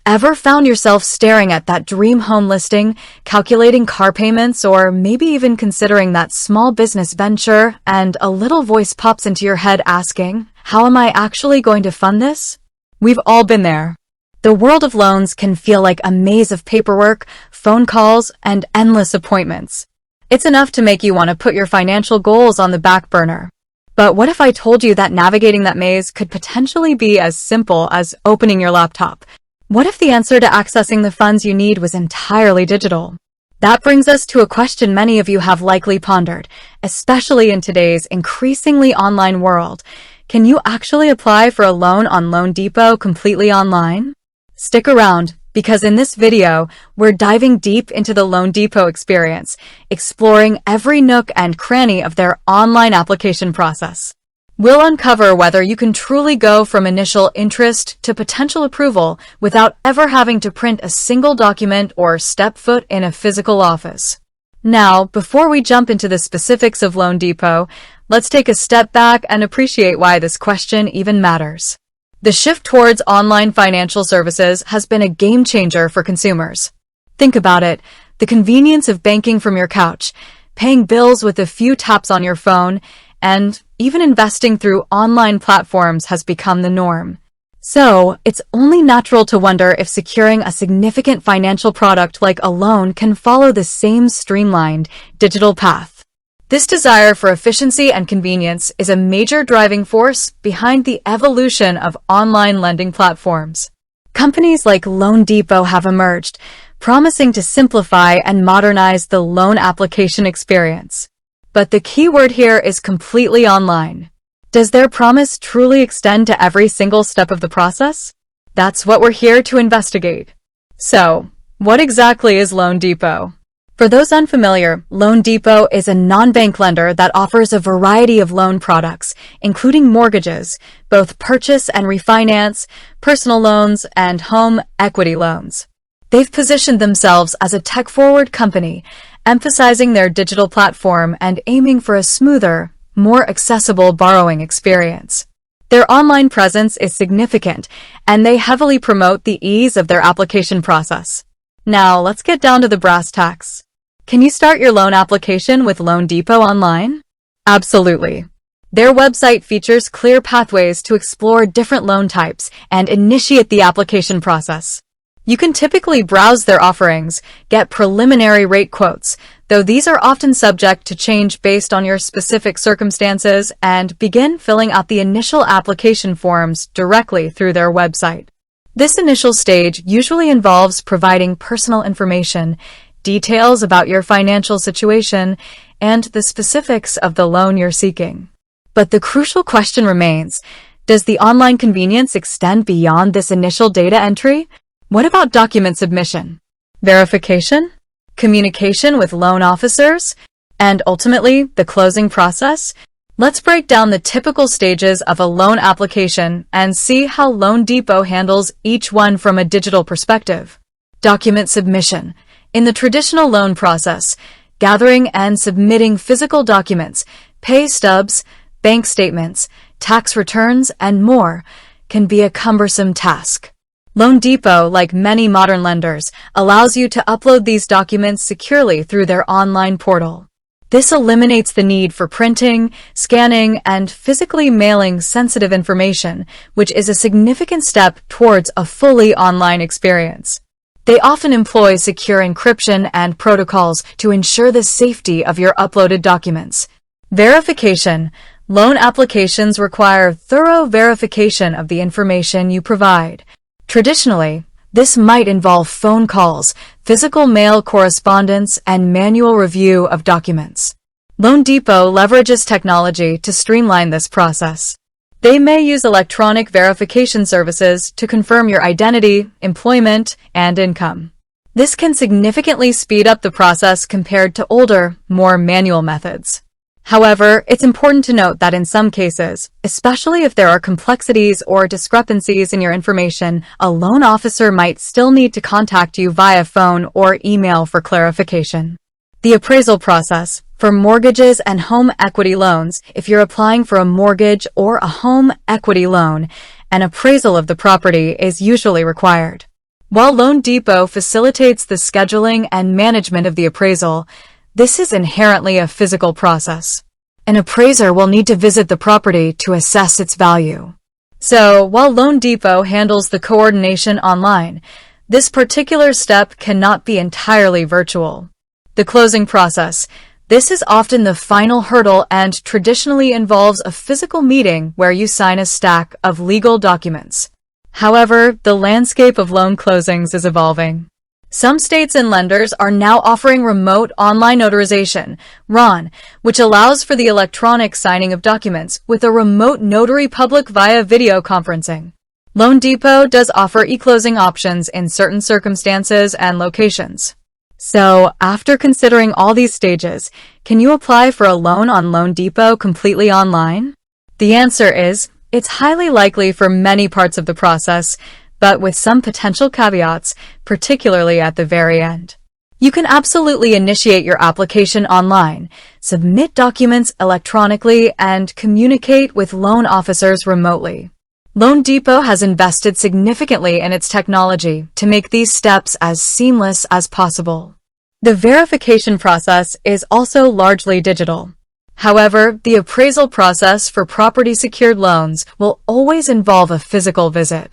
Ever found yourself staring at that dream home listing, calculating car payments, or maybe even considering that small business venture, and a little voice pops into your head asking, how am I actually going to fund this? We've all been there. The world of loans can feel like a maze of paperwork, phone calls, and endless appointments. It's enough to make you want to put your financial goals on the back burner. But what if I told you that navigating that maze could potentially be as simple as opening your laptop? What if the answer to accessing the funds you need was entirely digital? That brings us to a question many of you have likely pondered, especially in today's increasingly online world. Can you actually apply for a loan on LoanDepot completely online? Stick around, because in this video, we're diving deep into the LoanDepot experience, exploring every nook and cranny of their online application process. We'll uncover whether you can truly go from initial interest to potential approval without ever having to print a single document or step foot in a physical office. Now, before we jump into the specifics of LoanDepot, let's take a step back and appreciate why this question even matters. The shift towards online financial services has been a game changer for consumers. Think about it, the convenience of banking from your couch, paying bills with a few taps on your phone, and even investing through online platforms has become the norm. So, it's only natural to wonder if securing a significant financial product like a loan can follow the same streamlined, digital path. This desire for efficiency and convenience is a major driving force behind the evolution of online lending platforms. Companies like LoanDepot have emerged, promising to simplify and modernize the loan application experience. But the key word here is completely online. Does their promise truly extend to every single step of the process? That's what we're here to investigate. So, what exactly is LoanDepot? For those unfamiliar, LoanDepot is a non-bank lender that offers a variety of loan products, including mortgages, both purchase and refinance, personal loans, and home equity loans. They've positioned themselves as a tech-forward company, emphasizing their digital platform and aiming for a smoother, more accessible borrowing experience. Their online presence is significant, and they heavily promote the ease of their application process. Now, let's get down to the brass tacks. Can you start your loan application with LoanDepot online? Absolutely. Their website features clear pathways to explore different loan types and initiate the application process. You can typically browse their offerings, get preliminary rate quotes, though these are often subject to change based on your specific circumstances, and begin filling out the initial application forms directly through their website. This initial stage usually involves providing personal information, details about your financial situation, and the specifics of the loan you're seeking. But the crucial question remains, does the online convenience extend beyond this initial data entry? What about document submission, verification, communication with loan officers, and ultimately the closing process? Let's break down the typical stages of a loan application and see how LoanDepot handles each one from a digital perspective. Document submission. In the traditional loan process, gathering and submitting physical documents, pay stubs, bank statements, tax returns, and more can be a cumbersome task. LoanDepot, like many modern lenders, allows you to upload these documents securely through their online portal. This eliminates the need for printing, scanning, and physically mailing sensitive information, which is a significant step towards a fully online experience. They often employ secure encryption and protocols to ensure the safety of your uploaded documents. Verification. Loan applications require thorough verification of the information you provide. Traditionally, this might involve phone calls, physical mail correspondence, and manual review of documents. LoanDepot leverages technology to streamline this process. They may use electronic verification services to confirm your identity, employment, and income. This can significantly speed up the process compared to older, more manual methods. However, it's important to note that in some cases, especially if there are complexities or discrepancies in your information, a loan officer might still need to contact you via phone or email for clarification. The appraisal process. For mortgages and home equity loans, if you're applying for a mortgage or a home equity loan, an appraisal of the property is usually required. While LoanDepot facilitates the scheduling and management of the appraisal, this is inherently a physical process. An appraiser will need to visit the property to assess its value. So, while LoanDepot handles the coordination online, this particular step cannot be entirely virtual. The closing process. This is often the final hurdle and traditionally involves a physical meeting where you sign a stack of legal documents. However, the landscape of loan closings is evolving. Some states and lenders are now offering remote online notarization, RON, which allows for the electronic signing of documents with a remote notary public via video conferencing. LoanDepot does offer e-closing options in certain circumstances and locations. So, after considering all these stages, can you apply for a loan on LoanDepot completely online? The answer is, it's highly likely for many parts of the process, but with some potential caveats, particularly at the very end. You can absolutely initiate your application online, submit documents electronically, and communicate with loan officers remotely. LoanDepot has invested significantly in its technology to make these steps as seamless as possible. The verification process is also largely digital. However, the appraisal process for property-secured loans will always involve a physical visit.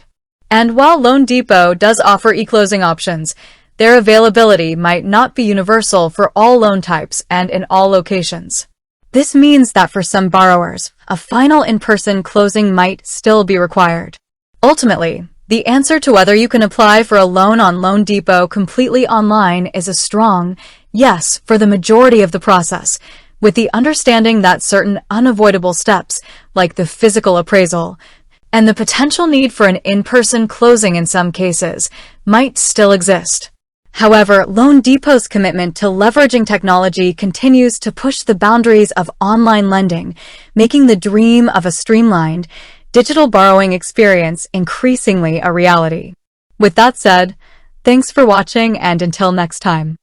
And while LoanDepot does offer e-closing options, their availability might not be universal for all loan types and in all locations. This means that for some borrowers, a final in-person closing might still be required. Ultimately, the answer to whether you can apply for a loan on LoanDepot completely online is a strong yes for the majority of the process, with the understanding that certain unavoidable steps, like the physical appraisal, and the potential need for an in-person closing in some cases, might still exist. However, LoanDepot's commitment to leveraging technology continues to push the boundaries of online lending, making the dream of a streamlined, digital borrowing experience increasingly a reality. With that said, thanks for watching, and until next time.